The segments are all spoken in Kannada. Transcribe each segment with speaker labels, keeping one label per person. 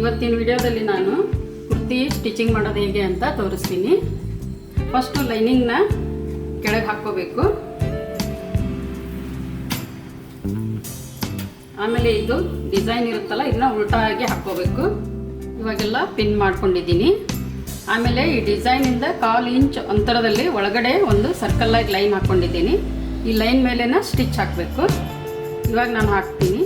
Speaker 1: ಇವತ್ತಿನ ವಿಡಿಯೋದಲ್ಲಿ ನಾನು ಕುರ್ತಿ ಸ್ಟಿಚಿಂಗ್ ಮಾಡೋದು ಹೇಗೆ ಅಂತ ತೋರಿಸ್ತೀನಿ. ಫಸ್ಟ್ ಲೈನಿಂಗ್ನ ಕೆಳಗೆ ಹಾಕೋಬೇಕು. ಆಮೇಲೆ ಇದು ಡಿಸೈನ್ ಇರುತ್ತಲ್ಲ ಇದನ್ನ ಉಲ್ಟಾಗಿ ಹಾಕೋಬೇಕು. ಇವಾಗೆಲ್ಲ ಪಿನ್ ಮಾಡ್ಕೊಂಡಿದ್ದೀನಿ. ಆಮೇಲೆ ಈ ಡಿಸೈನಿಂದ 1/4 ಇಂಚ್ ಅಂತರದಲ್ಲಿ ಒಳಗಡೆ ಒಂದು ಸರ್ಕಲ್ ಆಗಿ ಲೈನ್ ಹಾಕ್ಕೊಂಡಿದ್ದೀನಿ. ಈ ಲೈನ್ ಮೇಲೆನ ಸ್ಟಿಚ್ ಹಾಕಬೇಕು. ಇವಾಗ ನಾನು ಹಾಕ್ತೀನಿ.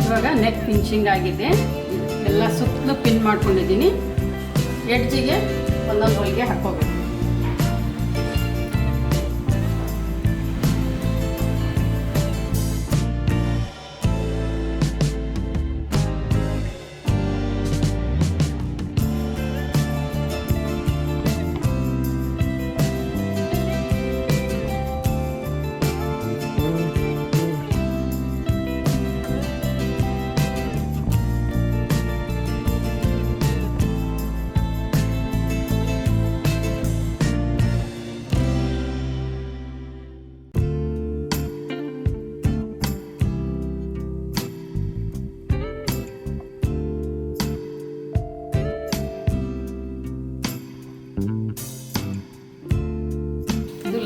Speaker 1: ಇವಾಗ ನೆಕ್ ಫಿನಿಶಿಂಗ್ ಆಗಿದೆ. ಎಲ್ಲ ಸುತ್ತಲೂ ಪಿನ್ ಮಾಡ್ಕೊಂಡಿದ್ದೀನಿ. ಎಡ್ಜಿಗೆ ಒಂದೊಂದು ಹೊಲಿಗೆ ಹಾಕೋಬೇಕು.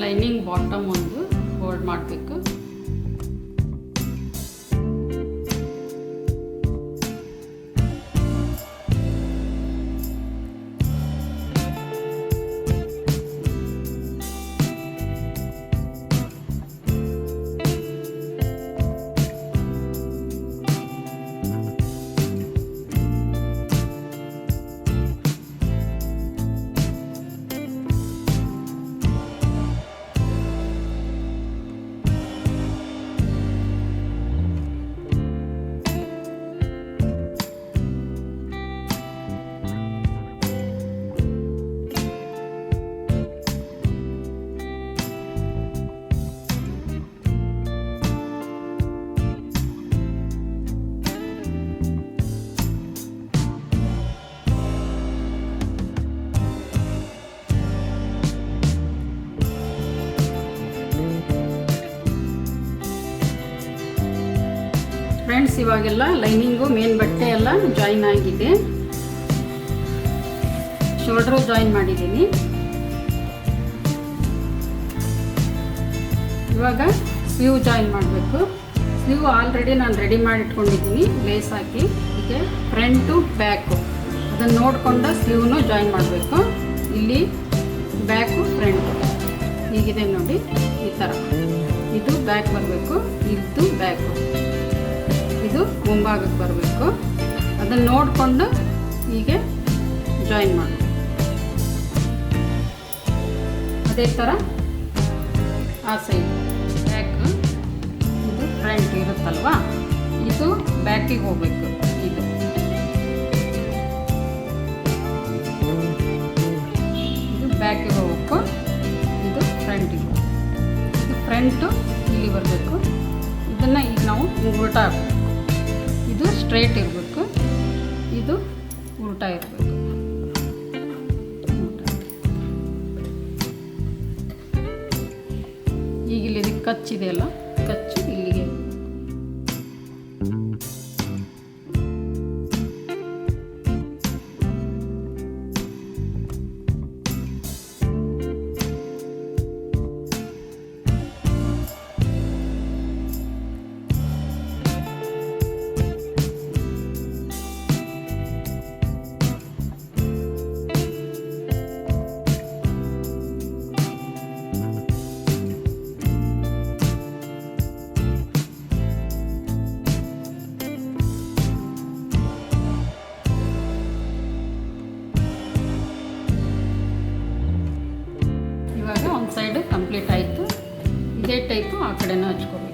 Speaker 1: ಲೈನಿಂಗ್ ಬಾಟಮ್ ಒಂದು ಫೋಲ್ಡ್ ಮಾಡಬೇಕು. ಫ್ರೆಂಡ್ಸ್, ಇವಾಗೆಲ್ಲ ಲೈನಿಂಗು ಮೇನ್ ಬಟ್ಟೆ ಎಲ್ಲ ಜಾಯಿನ್ ಆಗಿದೆ. ಶೋಲ್ಡ್ರು ಜಾಯಿನ್ ಮಾಡಿದ್ದೀನಿ. ಇವಾಗ ಸ್ಲೀವ್ ಜಾಯಿನ್ ಮಾಡಬೇಕು. ಸ್ಲೀವ್ ಆಲ್ರೆಡಿ ನಾನು ರೆಡಿ ಮಾಡಿ ಇಟ್ಕೊಂಡಿದ್ದೀನಿ. ಲೇಸ್ ಹಾಕಿ ಹೀಗೆ ಫ್ರಂಟು ಬ್ಯಾಕು ಅದನ್ನು ನೋಡಿಕೊಂಡು ಸ್ಲೀವ್ನು ಜಾಯಿನ್ ಮಾಡಬೇಕು. ಇಲ್ಲಿ ಬ್ಯಾಕು ಫ್ರಂಟು ಹೀಗಿದೆ ನೋಡಿ, ಈ ಥರ. ಇದು ಬ್ಯಾಕ್ ಬರಬೇಕು, ಇದು ಬ್ಯಾಕು, ಇದು ಮುಂಭಾಗಕ್ಕೆ ಬರಬೇಕು. ಅದನ್ನು ನೋಡಿಕೊಂಡು ಹೀಗೆ ಜಾಯಿನ್ ಮಾಡಿ. ಅದೇ ಥರ ಆ ಸೈಡ್ ಬ್ಯಾಕ್, ಇದು ಫ್ರಂಟ್ ಇರುತ್ತಲ್ವಾ, ಇದು ಬ್ಯಾಕಿಗೆ ಹೋಗಬೇಕು. ಇದು ಬ್ಯಾಕಿಗೆ ಹೋಗಬೇಕು, ಇದು ಫ್ರಂಟಿಗೆ ಹೋಗಬೇಕು. ಇದು ಫ್ರಂಟು ಇಲ್ಲಿ ಬರಬೇಕು. ಇದನ್ನು ಈಗ ನಾವು ಉಲ್ಟಾ ಹಾಕಬೇಕು. ಇದು ಸ್ಟ್ರೈಟ್ ಇರಬೇಕು, ಇದು ಉಲ್ಟಾ ಇರಬೇಕು. ಈಗ ಇಲ್ಲಿ ಕಚ್ಚಿದೆಯಲ್ಲ, ಕಚ್ಚು ಇಲ್ಲಿಗೆ. ಕಂಪ್ಲೀಟ್ ಆಯಿತು. ಇದೇ ಟೈಪು ಆ ಕಡೆನೂ ಹಚ್ಕೋಬೇಕು.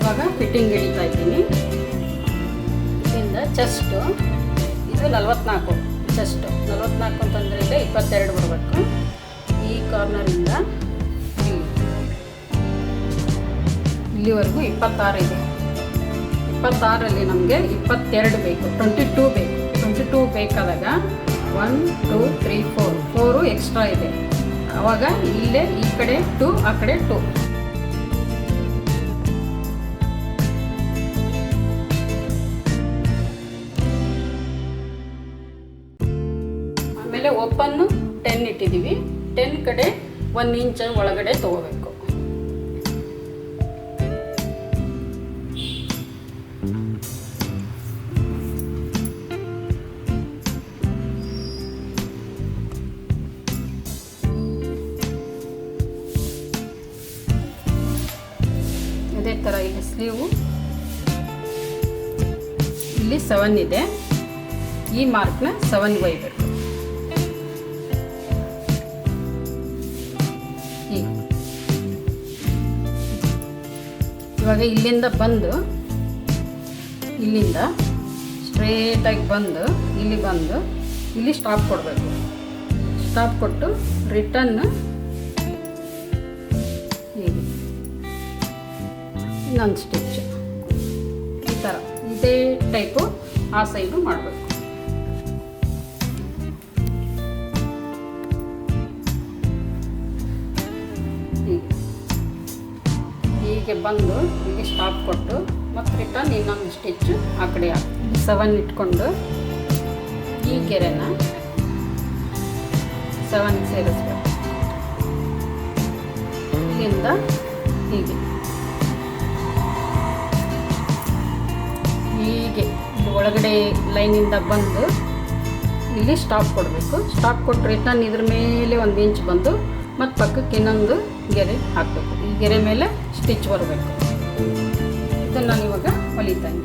Speaker 1: ಇವಾಗ ಫಿಟ್ಟಿಂಗ್ ಹಿಡಿತಾ ಇದ್ದೀನಿ. ಇದರಿಂದ ಚೆಸ್ಟು ಇದು 44, ಚೆಸ್ಟು 44 ಅಂತಂದರೆ ಇಲ್ಲ 22 ಬರಬೇಕು. ಈ ಕಾರ್ನರಿಂದ ಇಲ್ಲಿವರೆಗೂ 26 ಇದೆ. 26ರಲ್ಲಿ ನಮಗೆ 22 ಬೇಕು, 22 ಬೇಕು. 22 ಬೇಕಾದಾಗ 1 2 3 4 ಎಕ್ಸ್ಟ್ರಾ ಇದೆ. ಆವಾಗ ಇಲ್ಲೇ ಈ ಕಡೆ 2 ಆ ಕಡೆ 2. ಆಮೇಲೆ ಓಪನ್ನು 10 ಇಟ್ಟಿದ್ದೀವಿ. 10 ಕಡೆ 1 ಇಂಚ್ ಒಳಗಡೆ ತಗೋಬೇಕು. ಅದೇ ಥರ ಇಲ್ಲಿ ಸ್ಲೀವು ಇಲ್ಲಿ 7 ಇದೆ. ಈ ಮಾರ್ಕ್ನ 7 ಒಯ್ಬೇಕು. ಇವಾಗ ಇಲ್ಲಿಂದ ಬಂದು ಇಲ್ಲಿಂದ ಸ್ಟ್ರೇಟಾಗಿ ಬಂದು ಇಲ್ಲಿ ಸ್ಟಾಪ್ ಕೊಡಬೇಕು. ಸ್ಟಾಪ್ ಕೊಟ್ಟು ರಿಟರ್ನ್ ಹೀಗೆ ಇನ್ನೊಂದು ಸ್ಟಿಚ್ ಈ ಥರ ಇದೇ ಟೈಪು ಆ ಸೈಡು ಮಾಡಬೇಕು. ಹೀಗೆ ಬಂದು ಹೀಗೆ ಸ್ಟಾಪ್ ಕೊಟ್ಟು ಮತ್ತು ರಿಟರ್ನ್ ಇನ್ನೊಂದು ಸ್ಟಿಚ್ಚು ಆ ಕಡೆ 7 ಇಟ್ಕೊಂಡು ಈ ಗೆರೆನ 7 ಸೇರಿಸ್ಬೇಕು. ಇಲ್ಲಿಂದ ಹೀಗೆ ಒಳಗಡೆ ಲೈನಿಂದ ಬಂದು ಇಲ್ಲಿ ಸ್ಟಾಪ್ ಕೊಡಬೇಕು. ಸ್ಟಾಪ್ ಕೊಟ್ಟು ರಿಟರ್ನ್ ಇದ್ರ ಮೇಲೆ 1 ಇಂಚ್ ಬಂದು ಮತ್ತು ಪಕ್ಕಕ್ಕೆ ಇನ್ನೊಂದು ಗೆರೆ ಹಾಕಬೇಕು. ಈ ಗೆರೆ ಮೇಲೆ ಸ್ಟಿಚ್ ಬರಬೇಕು. ಇದನ್ನು ನಾನು ಇವಾಗ ಹೊಲಿತೇನೆ.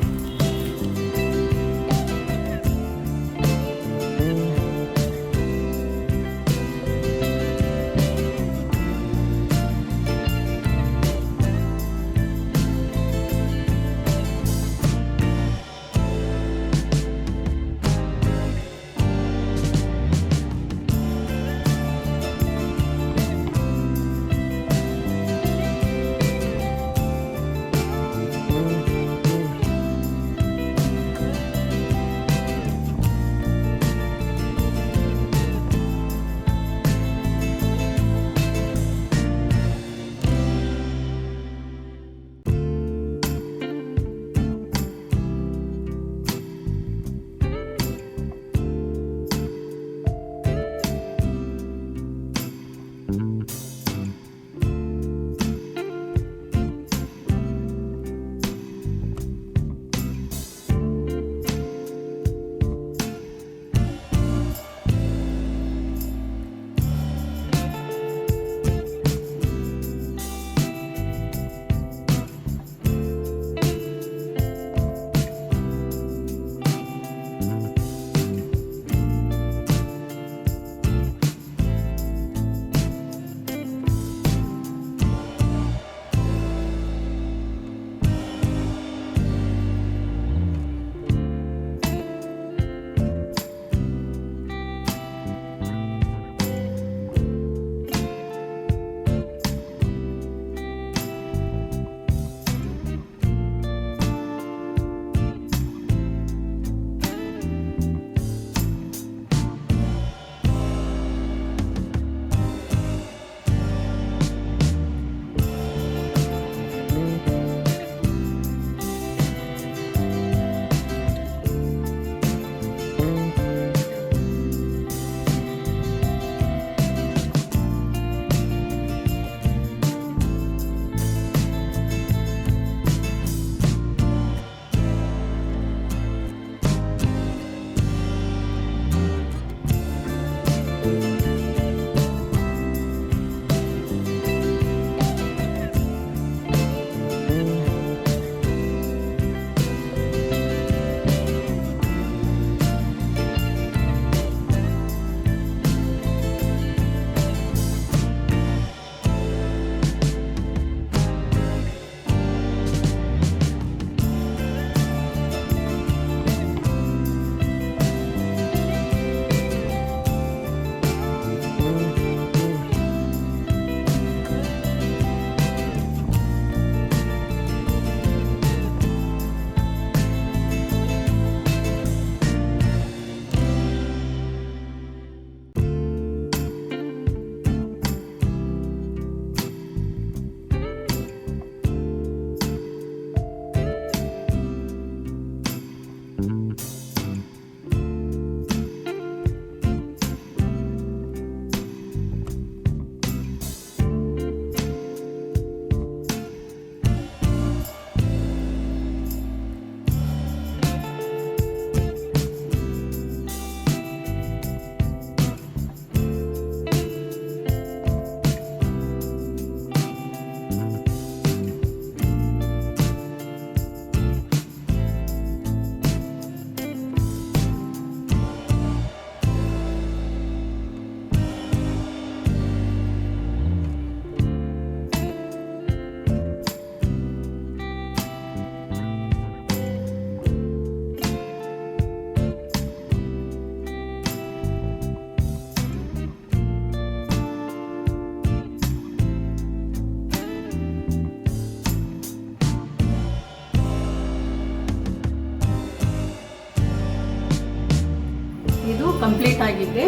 Speaker 1: ಆಗಿದೆ.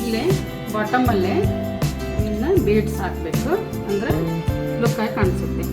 Speaker 1: ಇಲ್ಲೇ ಬಾಟಮಲ್ಲೇ ಇನ್ನು ಬೀಡ್ಸ್ ಹಾಕಬೇಕು, ಅಂದರೆ ಲುಕ್ಕಾಗಿ ಕಾಣಿಸುತ್ತೆ.